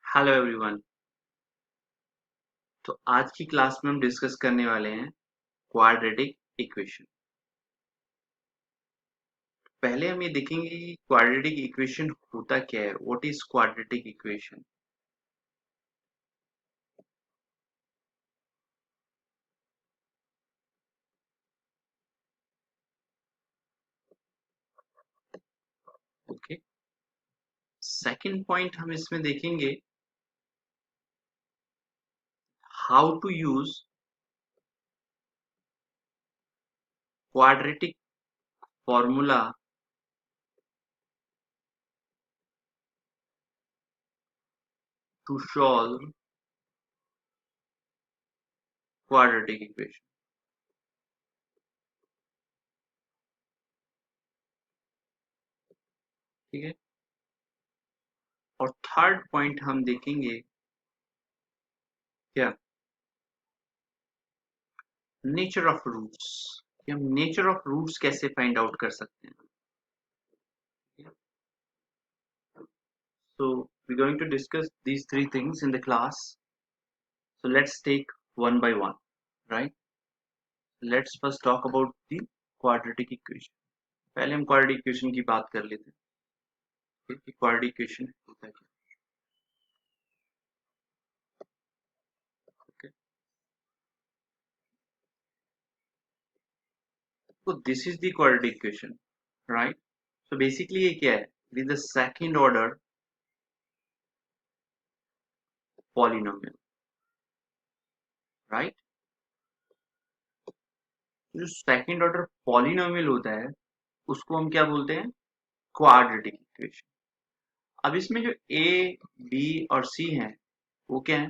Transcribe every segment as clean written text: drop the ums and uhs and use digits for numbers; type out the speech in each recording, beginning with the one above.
Hello everyone. तो आज की क्लास में हम डिस्कस करने वाले हैं क्वाड्रेटिक इक्वेशन। पहले हम ये देखेंगे कि क्वाड्रेटिक इक्वेशन होता क्या है। What is quadratic equation? Okay. Second point हम इसमें देखेंगे how to use quadratic formula to solve quadratic equation. ठीक है। और थर्ड पॉइंट हम देखेंगे क्या, नेचर ऑफ रूट्स, कि हम नेचर ऑफ रूट्स कैसे फाइंड आउट कर सकते हैं। So we're going to discuss these three things in the class. So let's take one by one, right? Let's first talk about the quadratic equation. पहले हम quadratic equation की बात कर लेते हैं कि quadratic equation होता है क्या। Okay. So this is the quadratic equation, right? So basically ये क्या है? It is the second order polynomial, right? जो second order polynomial होता है उसको हम क्या बोलते हैं? quadratic equation. अब इसमें जो a, b और c हैं वो क्या है?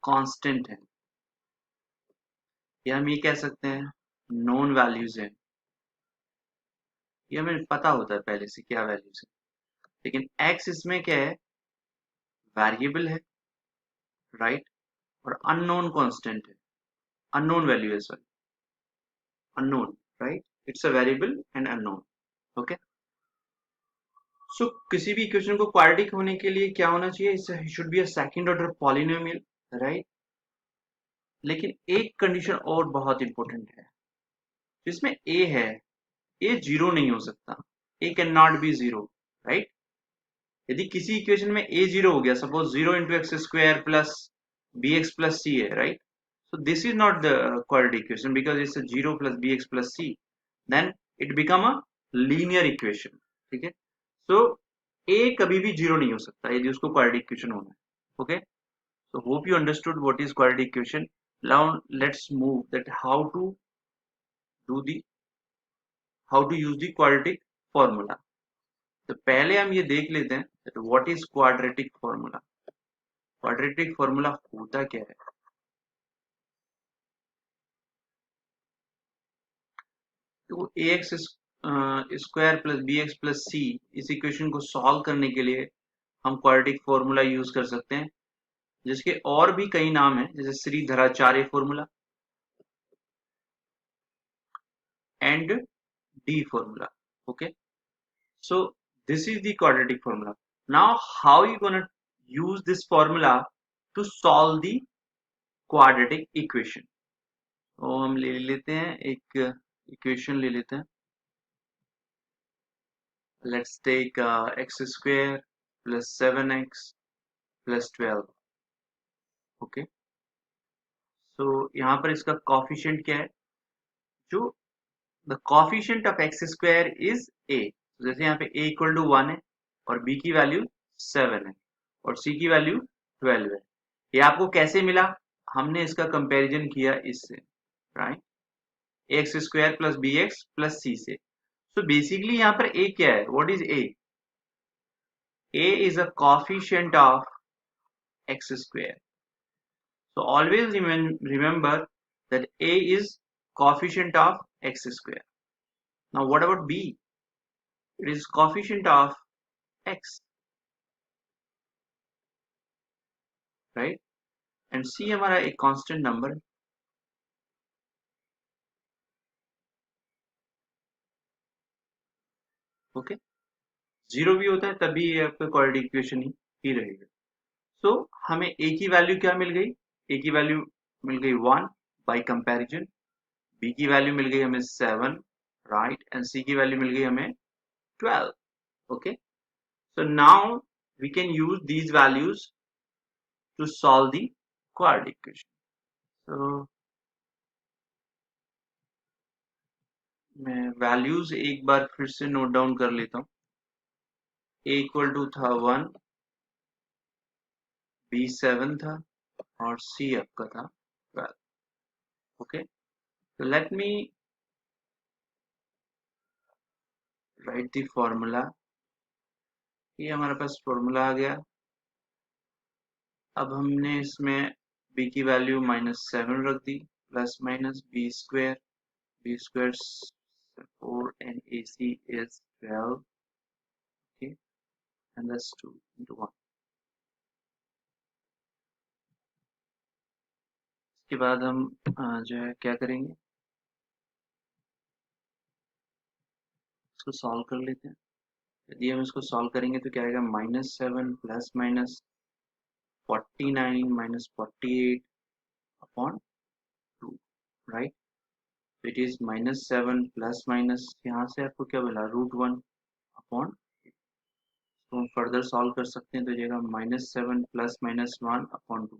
कांस्टेंट है, या हम ये कह सकते हैं नोन वैल्यूज है। ये हमें पता होता है पहले से क्या वैल्यूज है। लेकिन x इसमें क्या है? वेरिएबल है, राइट। और अननोन कांस्टेंट है, अननोन वैल्यू है, sorry, unknown, right. It's a variable and unknown. Okay. So किसी भी इक्वेशन को क्वाड्रेटिक होने के लिए क्या होना चाहिए? It's should be a second order polynomial, right. लेकिन एक कंडीशन और बहुत इंपॉर्टेंट है। जिसमें a है, a जीरो नहीं हो सकता। a can not be zero, right. यदि किसी इक्वेशन में a जीरो हो गया, suppose zero into x square plus b x plus c है, right. So this is not the quadratic equation because it's zero plus b x plus c, then it become a linear equation. ठीक है। सो a कभी भी zero नहीं हो सकता यदि उसको क्वाड्रेटिक इक्वेशन होना है। Okay. So hope you understood what is quadratic equation. Now let's move that do the how to use the quadratic formula. तो पहले हम ये देख लेते हैं what is quadratic formula. Quadratic formula होता क्या है? तो a x square plus b x plus c, इस इक्वेशन को सॉल्व करने के लिए हम क्वाड्रेटिक फॉर्मूला यूज कर सकते हैं, जिसके और भी कई नाम हैं, जैसे Sridharacharya formula and D formula. Okay. So this is the quadratic formula. Now how you gonna use this formula to solve the quadratic equation. तो हम ले लेते हैं एक इक्वेशन ले लेते हैं। Let's take x square plus 7x plus 12. Okay. सो यहाँ पर इसका कॉफिशिएंट क्या है? जो the coefficient of x square is a, जैसे यहाँ पे a इक्वल टू 1 है और b की वैल्यू 7 है और c की वैल्यू 12 है। ये आपको कैसे मिला? हमने इसका कंपैरिजन किया इससे, right. X square plus b x plus c से। सो बेसिकली यहाँ पर a क्या है? What is a? a is a coefficient of x square. So always remember that a is coefficient of x square. Now what about b? It is coefficient of x, right? And c हमारा एक constant number है। Okay. Zero भी होता है तभी ये आपका quadratic equation ही रहेगा। सो हमें a की वैल्यू क्या मिल गई, a की वैल्यू मिल गई 1 बाय कंपैरिजन, b की वैल्यू मिल गई हमें 7, राइट, एंड c की वैल्यू मिल गई हमें 12. Okay, so now we can use these values to solve the quadratic equation. So मैं वैल्यूज एक बार फिर से नोट डाउन कर लेता हूँ. a इक्वल टू था 1, b 7 था और c आपका था 12. Okay, so let me write the formula. ये हमारे पास फॉर्मूला आ गया. अब हमने इसमें b की वैल्यू -7 रख दी, प्लस माइनस b स्क्वायर 4 and ac is 12. Okay, and that's 2 into 1. इसके बाद हम जो है क्या करेंगे, इसको सॉल्व कर लेते हैं. यदि हम इसको सॉल्व करेंगे तो क्या आएगा, -7 plus minus 49 minus 48 upon 2, right. तो इट इज -7 प्लस माइनस, यहाँ से आपको क्या मिला, √1 अपॉन. तो हम फर्दर सॉल्व कर सकते हैं तो जाएगा -7 प्लस माइनस 1 अपॉन 2.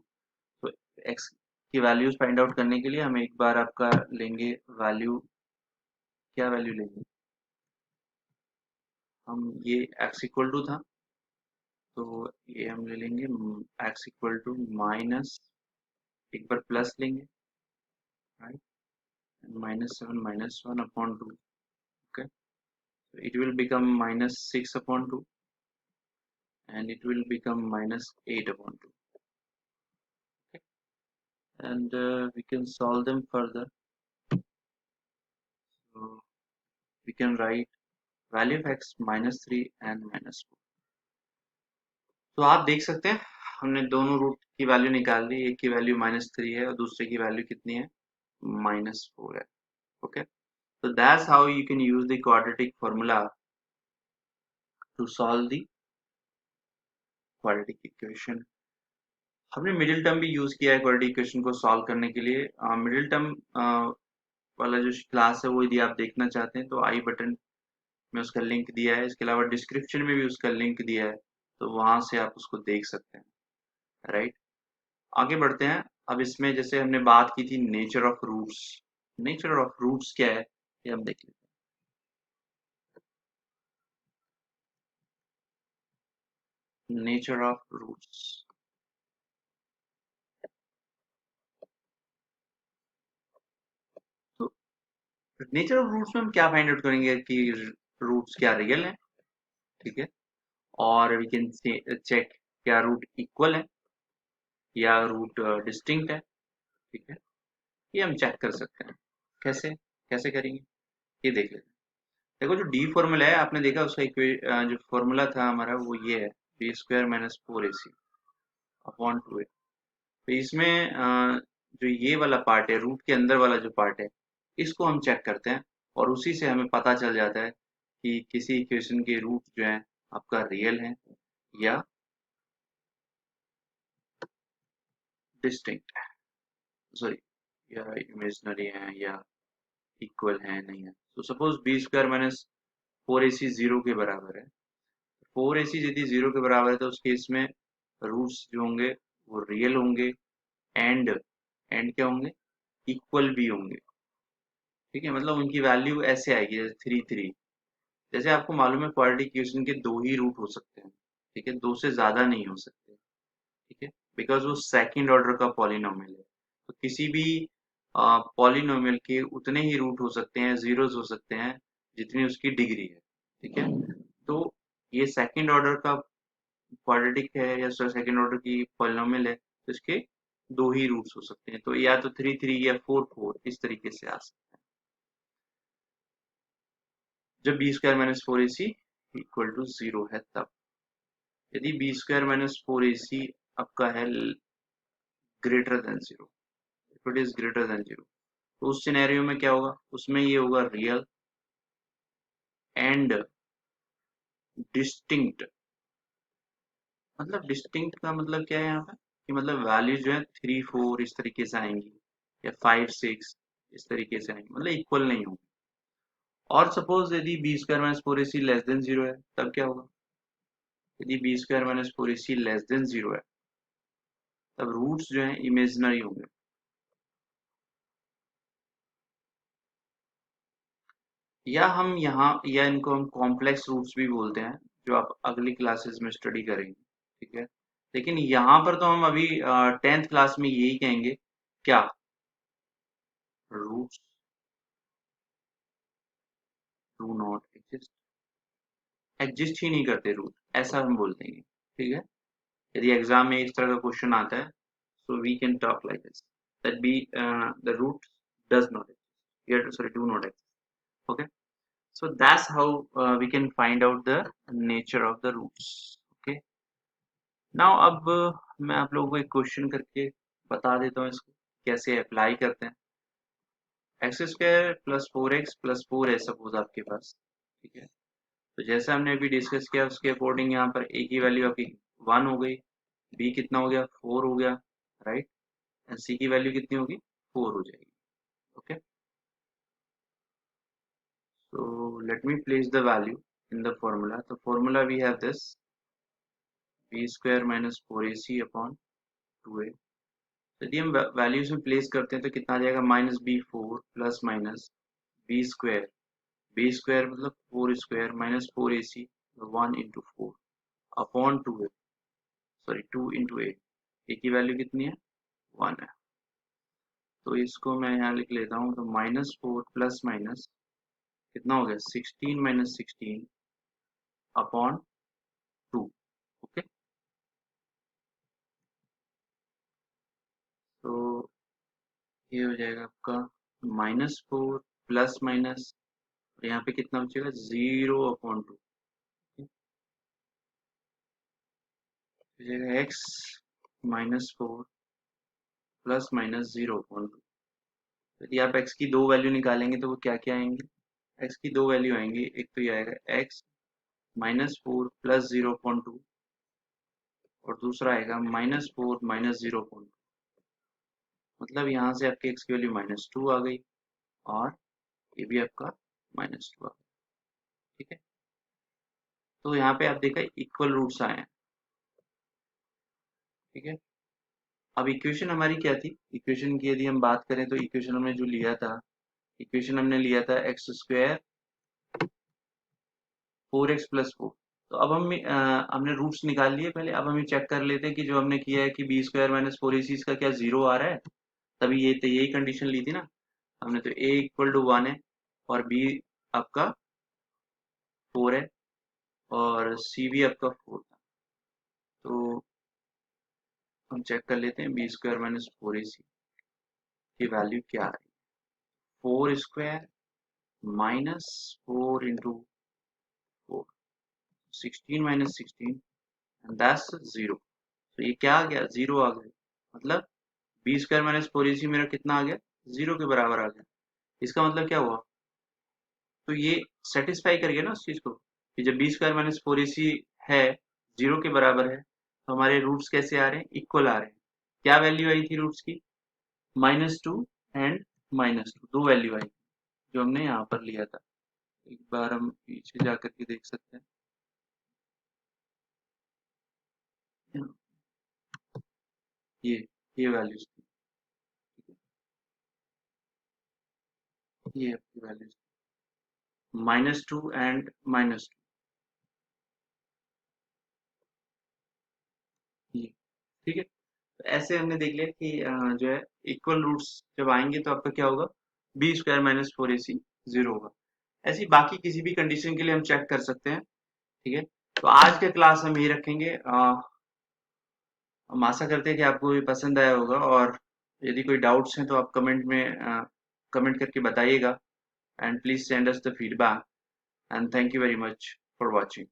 तो एक्स की वैल्यूज फाइंड आउट करने के लिए हम एक बार आपका लेंगे वैल्यू, क्या वैल्यू लेंगे हम, ये x इक्वल टू था तो ये हम ले लेंगे x इक्वल टू माइनस, एक बार प्लस लेंगे, right, -7 -1 upon 2. Okay, so it will become -6 upon 2 and it will become -8 upon 2. Okay, and we can solve them further. So we can write value of x -3 and -4. तो आप देख सकते हैं हमने दोनों root की वैल्यू निकाल ली. एक की वैल्यू -3 है और दूसरे की वैल्यू कितनी है, -4 है. Okay, so that's how you can use the quadratic formula to solve the quadratic equation. हमने मिडिल टर्म भी यूज किया है क्वाड्रेटिक इक्वेशन को सॉल्व करने के लिए. मिडिल टर्म वाला जो क्लास है वो यदि आप देखना चाहते हैं तो आई बटन में उसका लिंक दिया है. इसके अलावा डिस्क्रिप्शन में भी उसका लिंक दिया है, तो वहां से आप उसको देख सकते हैं, राइट. आगे बढ़ते हैं. अब इसमें जैसे हमने बात की थी nature of roots. Nature of roots क्या है ये हम देख लेते हैं. नेचर ऑफ रूट्स, तो नेचर ऑफ रूट्स में हम क्या फाइंड आउट करेंगे कि रूट्स क्या रियल है, ठीक है, और वी कैन चेक क्या रूट इक्वल है या रूट डिस्टिंक्ट है, ठीक है. ये हम चेक कर सकते हैं. कैसे कैसे करेंगे ये देख लेते हैं. देखो जो डी फॉर्मूला है आपने देखा, उसका जो फॉर्मूला था हमारा वो ये है, b² - 4ac अपॉन 2a. तो इसमें जो ये वाला पार्ट है, रूट के अंदर वाला जो पार्ट है, इसको हम चेक करते हैं और उसी से हमें पता चल जाता है कि किसी इक्वेशन के रूट जो है आपका रियल है या डिस्टिंक्ट है, सॉरी, या इमेजिनरी है या इक्वल है नहीं है. तो सपोज b² - 4ac 0 के बराबर है. 4ac यदि 0 के बराबर है तो उस केस में रूट्स जो होंगे वो रियल होंगे एंड क्या होंगे, इक्वल भी होंगे, ठीक है. मतलब उनकी वैल्यू ऐसे आएगी जैसे 3 3. जैसे आपको मालूम है क्वाड्रेटिक इक्वेशन के दो ही रूट हो सकते हैं, ठीक है, दो से ज्यादा नहीं हो सकते, ठीक है, बिकॉज वो सेकंड ऑर्डर का पॉलिनोमियल है. तो किसी भी पॉलिनोमियल के उतने ही रूट हो सकते हैं, जीरोस हो सकते हैं जितनी उसकी डिग्री है, ठीक है. तो ये सेकंड ऑर्डर का क्वाड्रेटिक है या सेकंड ऑर्डर की पॉलिनोमियल है तो इसके दो ही रूट्स हो सकते हैं. तो या तो 3 3 या 4 4 इस तरीके से आ सकते हैं जब b² - 4ac इक्वल टू 0 है तब. यदि b² - 4ac आपका है greater than 0, it is greater than 0, तो उस सिनेरियो में क्या होगा, उसमें ये होगा रियल एंड डिस्टिंक्ट मतलब डिस्टिंक्ट का मतलब क्या है यहाँ पे कि मतलब वैल्यू जो है 3 4 इस तरीके से आएंगी या 5 6 इस तरीके से आएंगी, मतलब इक्वल नहीं होंगी। और सपोज यदि B square minus four A C less than zero है तब क्या होगा? यदि B square minus four A C less than zero है तब रूट्स जो है इमेजिनरी होंगे। या हम यहाँ या इनको हम कॉम्प्लेक्स रूट्स भी बोलते हैं, जो आप अगली क्लासेस में स्टडी करेंगे, ठीक है। लेकिन यहाँ पर तो हम अभी 10th क्लास में यही कहेंगे, क्या? Roots do not exist, exist ही नहीं करते रूट, ऐसा हम बोलते हैं, ठीक है। यदि एग्जाम में इस तरह का क्वेश्चन आता है, so we can talk like this, that be the root does not exist, here sorry do not exist, okay. So that's how we can find out the nature of the roots, okay. Now अब मैं आप लोगों को एक question करके बता देता हूँ इसको कैसे अप्लाई करते हैं। X square plus four x plus four है सपोज आपके पास, ठीक है। तो जैसे हमने अभी डिस्कस किया उसके अकॉर्डिंग यहाँ पर ए की वैल्यू आपकी 1 हो गई, बी कितना हो गया 4 हो गया, राइट, एंड सी की वैल्यू कितनी होगी 4 हो जाएगी, okay. So let me place the value in the formula. The formula we have this b square minus 4ac upon 2a. यदि हम वैल्यूज में प्लेस करते हैं तो कितना आ जाएगा minus B four plus minus B square मतलब four square minus four A C 1 into 4 upon two A, sorry 2 into 8, A की वैल्यू कितनी है 1 है। तो इसको मैं यहाँ लिख लेता हूँ, तो माइनस फोर प्लस माइनस कितना हो गया 16 माइनस 16 अपॉन 2, ओके। तो ये हो जाएगा आपका -4 प्लस माइनस, और यहाँ पे कितना बचेगा 0/2, हो जाएगा x -4 प्लस माइनस 0/2। यदि आप x की दो वैल्यू निकालेंगे तो वो क्या क्या आएंगी? x की दो वैल्यू आएंगी, एक तो ये आएगा x -4 प्लस 0/2 और दूसरा आएगा -4 माइनस 0/2। मतलब यहाँ से आपके x की वैल्यू -2 आ गई और ये भी आपका -2 आ गया, ठीक है। तो यहाँ पे आप देखा इक्वल रूट्स आए हैं, ठीक है। अब इक्वेशन हमारी क्या थी? इक्वेशन की यदि हम बात करें तो इक्वेशन हमने जो लिया था, इक्वेशन हमने लिया था एक्स स्क्वायर 4x प्लस 4। तो अब हमने रूट्स निकाल लिए पहले, अब हम ये चेक कर लेते हैं कि जो हमने किया है कि B square minus four A सी इसका क्या जीरो आ रहा है। तभी ये तो यही कंडीशन ली थी ना हमने, तो a इक्वल टू 1 है और b आपका 4 है और c भी आपका 4 था। तो हम चेक कर लेते हैं B square minus four A सी की वैल्यू क्या आ रही है। 4 square minus 4 into 4, 16 minus 16 and that's 0। तो ये क्या आ गया 0 आ गया, मतलब B square minus four A सी मेरा कितना आ गया 0 के बराबर आ गया। इसका मतलब क्या हुआ? तो ये सेटिस्फाई कर गया ना उस चीज को कि जब B square minus four A सी है 0 के बराबर है तो हमारे रूट्स कैसे आ रहे हैं इक्वल आ रहे हैं। क्या वैल्यू आई थी रूट्स की? -2 एंड -2, दो वैल्यू आई जो हमने यहाँ पर लिया था। एक बार हम पीछे जा करके देख सकते हैं, ये ये वैल्यूज थी, ये आपकी वैल्यूज -2 एंड -2, ये ठीक है। तो ऐसे हमने देख लिया कि जो है इक्वल रूट्स जब आएंगे तो आपका क्या होगा B square minus four A सी 0 होगा। ऐसी बाकी किसी भी कंडीशन के लिए हम चेक कर सकते हैं, ठीक है। तो आज के क्लास हम ये रखेंगे, हम आशा करते हैं कि आपको ये पसंद आया होगा, और यदि कोई डाउट्स हैं तो आप कमेंट में कमेंट करके बताइएगा, and please send us the feedback, and thank you very much for watching.